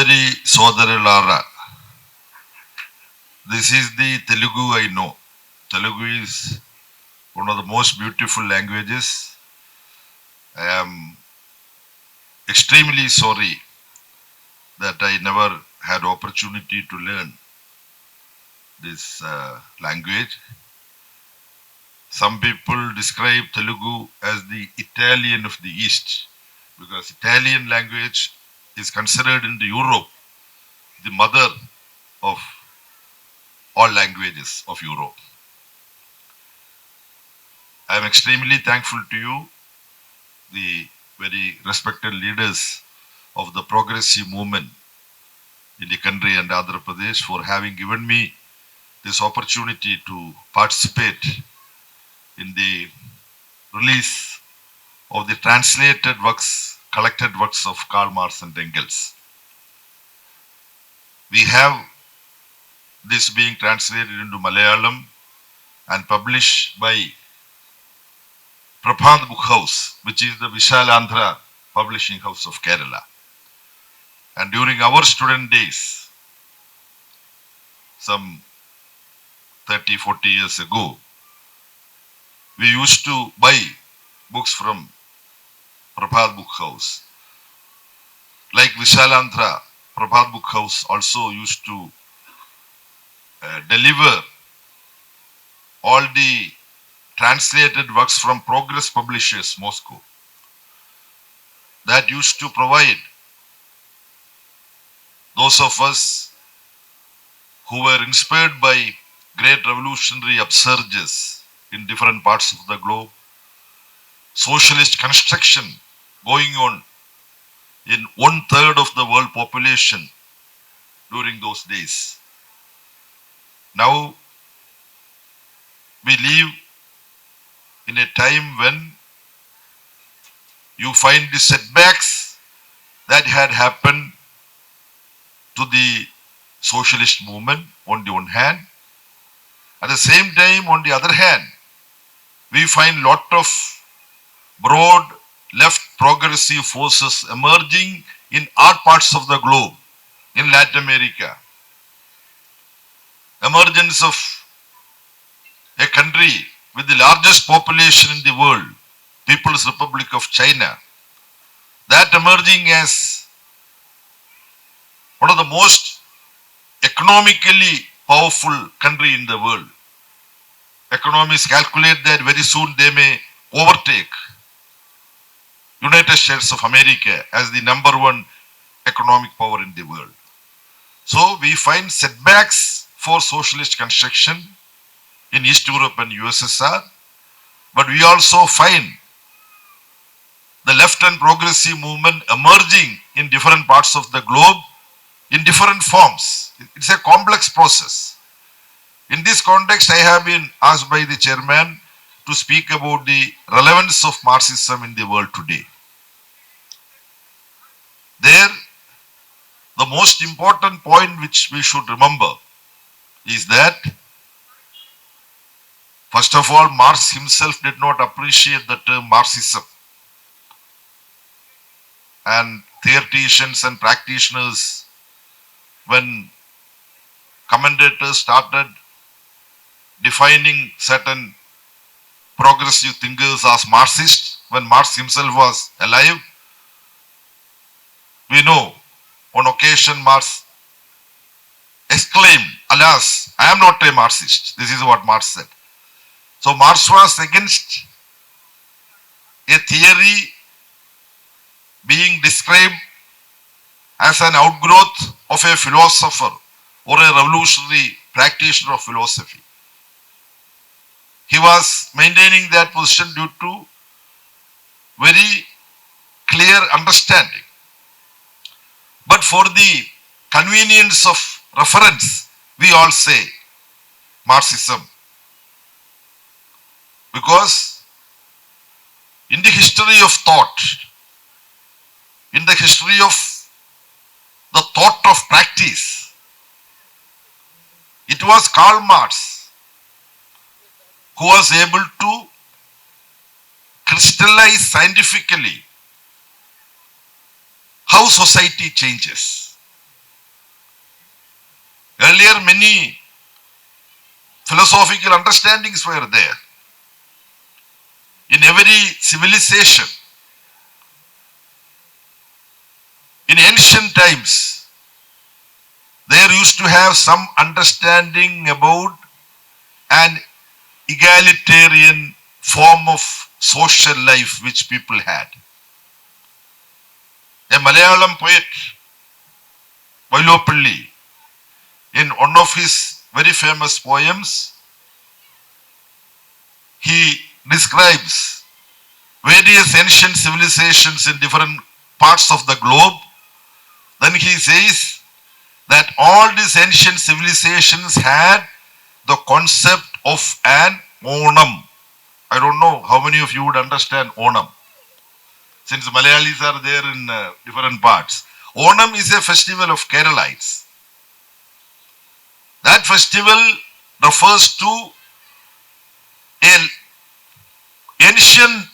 Sodarulara. This is the Telugu I know. Telugu is one of the most beautiful languages. I am extremely sorry that I never had opportunity to learn this language. Some people describe Telugu as the Italian of the East because Italian language is considered in Europe the mother of all languages of Europe. I am extremely thankful to you, the very respected leaders of the progressive movement in the country and Andhra Pradesh, for having given me this opportunity to participate in the release of the translated works, collected works of Karl Marx and Engels. We have this being translated into Malayalam and published by Prabhat Book House, which is the Vishalandhra publishing house of Kerala. And during our student days, some 30, 40 years ago, we used to buy books from Prabhat Book House. Like Vishalandhra, Prabhat Book House also used to deliver all the translated works from Progress Publishers, Moscow. That used to provide those of us who were inspired by great revolutionary upsurges in different parts of the globe, socialist construction going on in 1/3 of the world population during those days. Now we live in a time when you find the setbacks that had happened to the socialist movement on the one hand. At the same time, on the other hand, we find lot of broad left progressive forces emerging in all parts of the globe, in Latin America. Emergence of a country with the largest population in the world, People's Republic of China, that emerging as one of the most economically powerful country in the world. Economists calculate that very soon they may overtake United States of America as the #1 economic power in the world. So we find setbacks for socialist construction in East Europe and USSR, but we also find the left and progressive movement emerging in different parts of the globe in different forms. It's a complex process. In this context, I have been asked by the chairman to speak about the relevance of Marxism in the world today. There, the most important point which we should remember is that, first of all, Marx himself did not appreciate the term Marxism. And theoreticians and practitioners, when commentators started defining certain progressive thinkers as Marxist, when Marx himself was alive, we know on occasion Marx exclaimed, "Alas, I am not a Marxist." This is what Marx said. So Marx was against a theory being described as an outgrowth of a philosopher or a revolutionary practitioner of philosophy. He was maintaining that position due to very clear understanding. But for the convenience of reference, we all say Marxism. Because in the history of thought, in the history of the thought of practice, it was Karl Marx who was able to crystallize scientifically how society changes. Earlier, many philosophical understandings were there. In every civilization, in ancient times, there used to have some understanding about an egalitarian form of social life which people had. A Malayalam poet, Vailopalli, in one of his very famous poems, he describes various ancient civilizations in different parts of the globe. Then he says that all these ancient civilizations had the concept of an Onam. I don't know how many of you would understand Onam, since Malayalis are there in different parts. Onam is a festival of Keralites. That festival refers to an ancient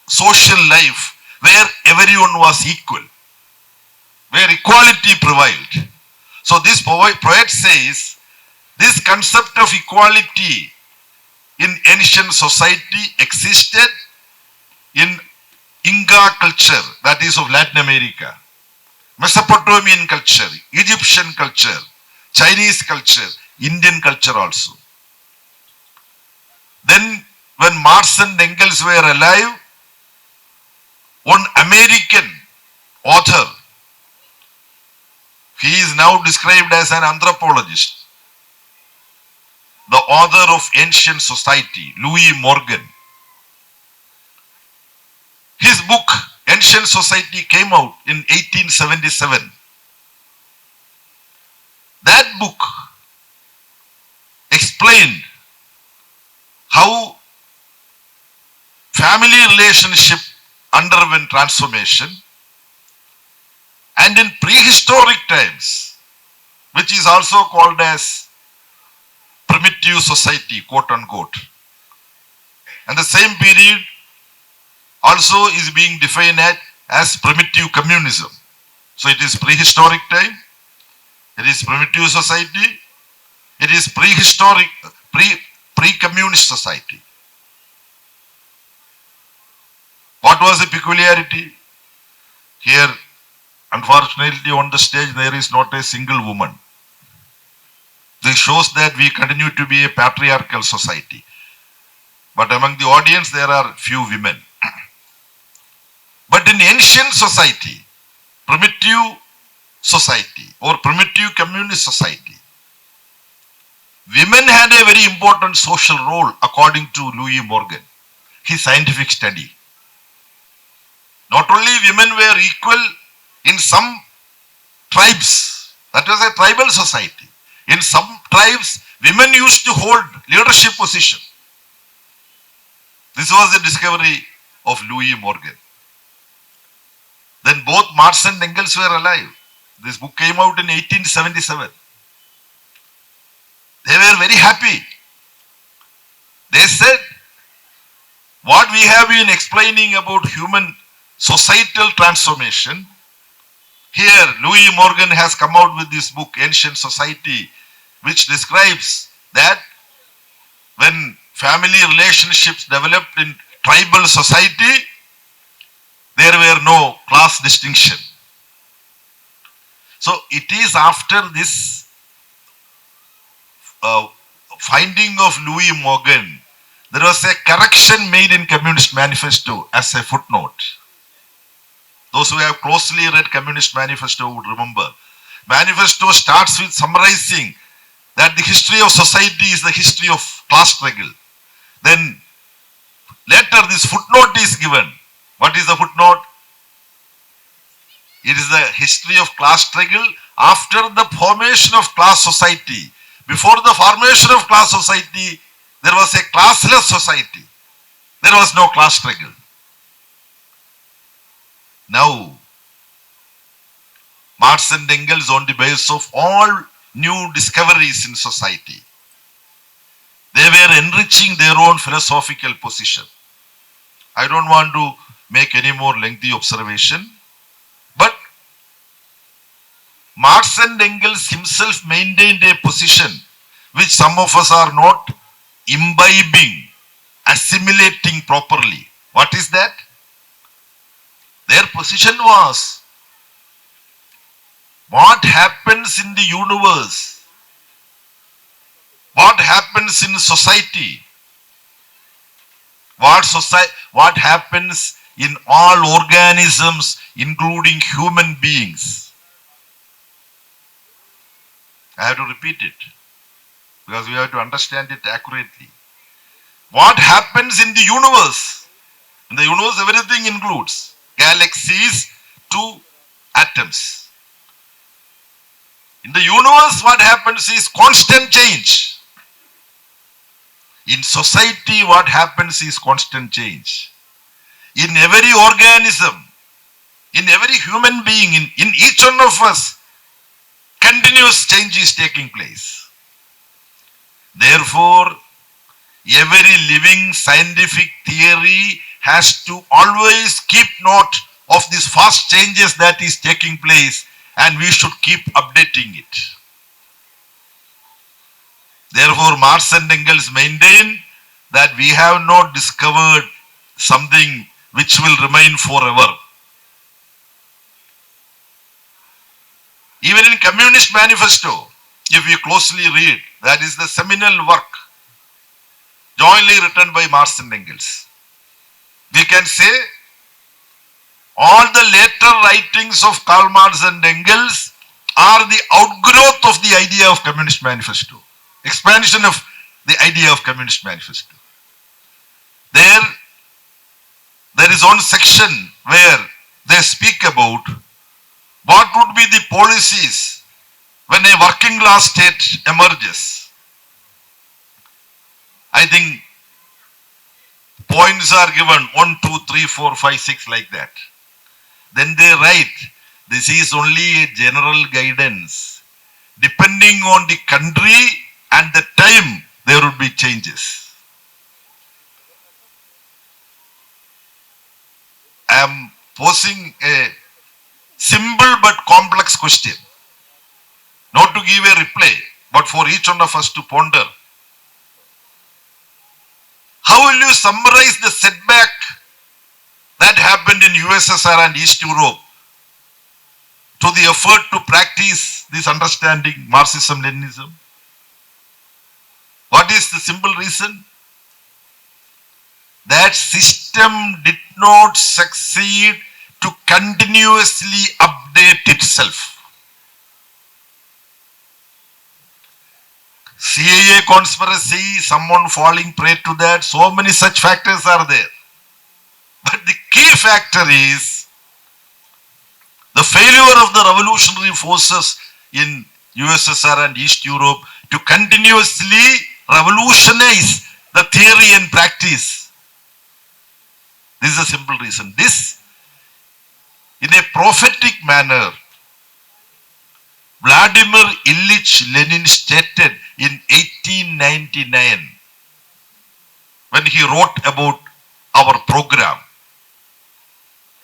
social life where everyone was equal, where equality prevailed. So this poet says this concept of equality in ancient society existed in Inca culture, that is of Latin America, Mesopotamian culture, Egyptian culture, Chinese culture, Indian culture also. Then when Marx and Engels were alive, one American author, he is now described as an anthropologist, the author of Ancient Society, Louis Morgan. His book, Ancient Society, came out in 1877. That book explained how family relationship underwent transformation, and in prehistoric times, which is also called as primitive society, quote unquote, and the same period also is being defined as primitive communism. So it is prehistoric time, it is primitive society, it is prehistoric, pre-communist society. What was the peculiarity? Here, unfortunately, on the stage there is not a single woman. This shows that we continue to be a patriarchal society. But among the audience there are few women. But in ancient society, primitive society or primitive communist society, women had a very important social role according to Louis Morgan, his scientific study. Not only women were equal in some tribes, that was a tribal society. In some tribes, women used to hold leadership position. This was the discovery of Louis Morgan. Then both Marx and Engels were alive. This book came out in 1877. They were very happy. They said, what we have been explaining about human societal transformation, here Louis Morgan has come out with this book, Ancient Society, which describes that when family relationships developed in tribal society, there were no class distinction. So it is after this finding of Louis Morgan, there was a correction made in Communist Manifesto as a footnote. Those who have closely read Communist Manifesto would remember. Manifesto starts with summarizing that the history of society is the history of class struggle. Then later this footnote is given. What is the footnote? It is the history of class struggle after the formation of class society. Before the formation of class society, there was a classless society. There was no class struggle. Now, Marx and Engels, on the basis of all new discoveries in society, they were enriching their own philosophical position. I don't want to make any more lengthy observation, but Marx and Engels himself maintained a position which some of us are not imbibing, assimilating properly. What is that? Their position was, what happens in the universe, what happens in society, what happens in all organisms, including human beings. I have to repeat it because we have to understand it accurately. What happens in the universe? In the universe, everything includes galaxies to atoms. In the universe, what happens is constant change. In society, what happens is constant change. In every organism, in every human being, in each one of us, continuous change is taking place. Therefore, every living scientific theory has to always keep note of these fast changes that is taking place, and we should keep updating it. Therefore, Marx and Engels maintain that we have not discovered something which will remain forever. Even in Communist Manifesto, if you closely read, that is the seminal work jointly written by Marx and Engels. We can say all the later writings of Karl Marx and Engels are the outgrowth of the idea of Communist Manifesto, expansion of the idea of Communist Manifesto. There is one section where they speak about what would be the policies when a working class state emerges. I think points are given 1, 2, 3, 4, 5, 6 like that. Then they write, this is only a general guidance. Depending on the country and the time, there will be changes. I am posing a simple but complex question. Not to give a reply, but for each one of us to ponder. How will you summarize the setback that happened in USSR and East Europe to the effort to practice this understanding, Marxism-Leninism? What is the simple reason? That system did not succeed to continuously update itself. CIA conspiracy, someone falling prey to that, so many such factors are there. But the key factor is the failure of the revolutionary forces in USSR and East Europe to continuously revolutionize the theory and practice. This is a simple reason. This, in a prophetic manner, Vladimir Ilyich Lenin stated in 1899 when he wrote about our program.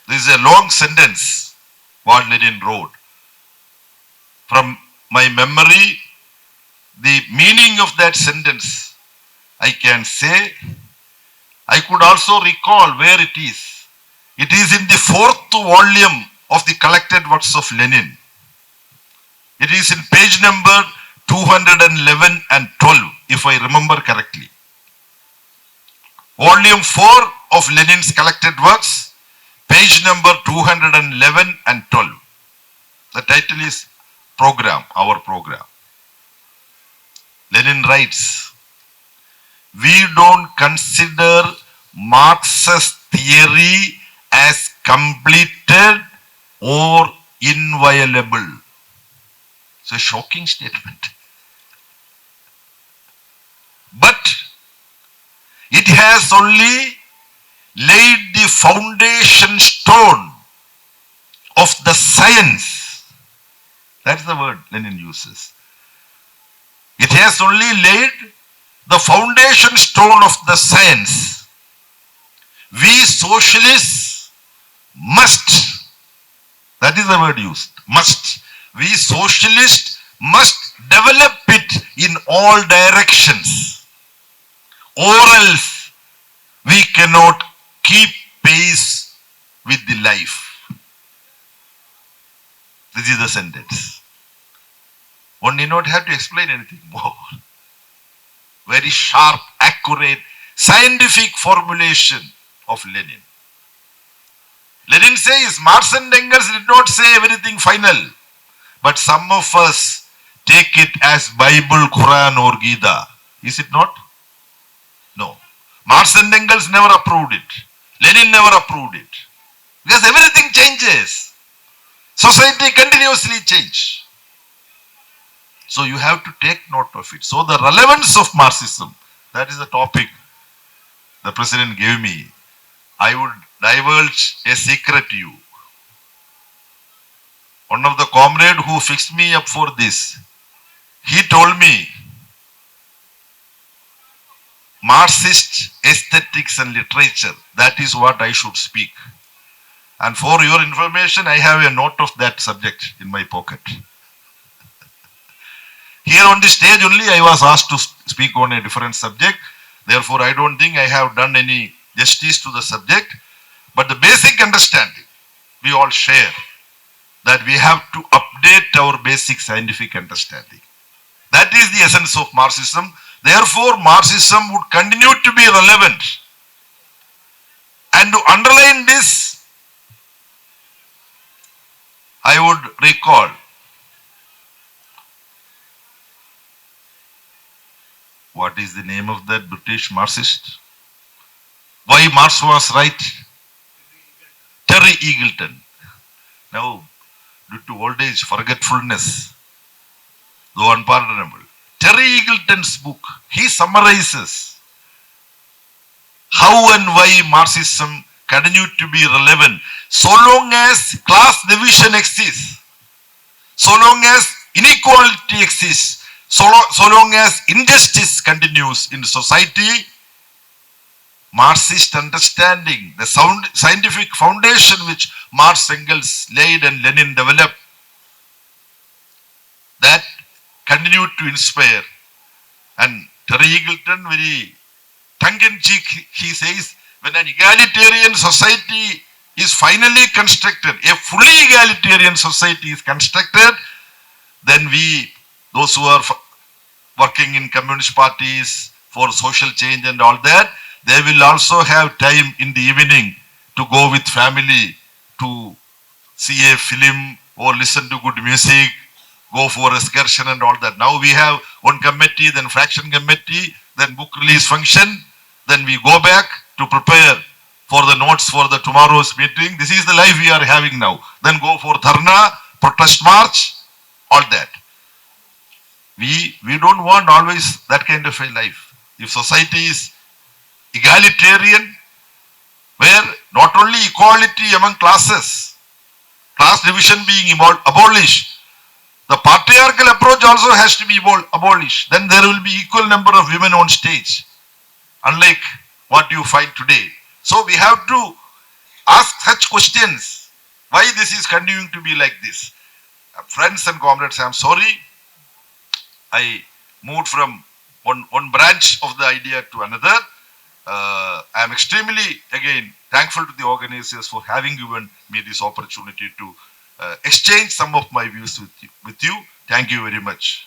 This is a long sentence what Lenin wrote. From my memory, the meaning of that sentence, I can say, I could also recall where it is. It is in the 4th volume of the collected works of Lenin. It is in page number 211 and 12, if I remember correctly. Volume 4 of Lenin's collected works, page number 211 and 12. The title is Program, Our Program. Lenin writes, we don't consider Marx's theory as completed or inviolable. It's a shocking statement. But it has only laid the foundation stone of the science. That's the word Lenin uses. It has only laid the foundation stone of the science. We socialists must, that is the word used, must We socialists must develop it in all directions, or else we cannot keep pace with the life. This is the sentence. One need not have to explain anything more. Very sharp, accurate, scientific formulation of Lenin. Lenin says, Marx and Engels did not say everything final, but some of us take it as Bible, Quran or Gita. Is it not? No. Marx and Engels never approved it. Lenin never approved it. Because everything changes. Society continuously changes. So you have to take note of it. So the relevance of Marxism, that is the topic the president gave me. I would divulge a secret to you. One of the comrades who fixed me up for this, he told me, Marxist aesthetics and literature, that is what I should speak. And for your information, I have a note of that subject in my pocket. Here on the stage only I was asked to speak on a different subject. Therefore, I don't think I have done any justice to the subject. But the basic understanding we all share, that we have to update our basic scientific understanding. That is the essence of Marxism. Therefore, Marxism would continue to be relevant. And to underline this, I would recall what is the name of that British Marxist? Why Marx was right? Terry Eagleton. Now, due to old age, forgetfulness, though unpardonable, Terry Eagleton's book, he summarizes how and why Marxism continued to be relevant so long as class division exists, so long as inequality exists, so long as injustice continues in society. Marxist understanding, the scientific foundation which Marx, Engels laid and Lenin developed, that continued to inspire. And Terry Eagleton, very tongue-in-cheek, he says, when an egalitarian society is finally constructed, a fully egalitarian society is constructed, then we, those who are working in communist parties for social change and all that, they will also have time in the evening to go with family to see a film or listen to good music, go for excursion and all that. Now we have one committee, then fraction committee, then book release function, then we go back to prepare for the notes for the tomorrow's meeting. This is the life we are having now. Then go for dharna, protest march, all that. We don't want always that kind of a life. If society is egalitarian, where not only equality among classes, class division being abolished, the patriarchal approach also has to be abolished. Then there will be equal number of women on stage, unlike what you find today. So we have to ask such questions. Why this is continuing to be like this? Friends and comrades, I am sorry. I moved from one branch of the idea to another. I am extremely, again, thankful to the organizers for having given me this opportunity to exchange some of my views with you. Thank you very much.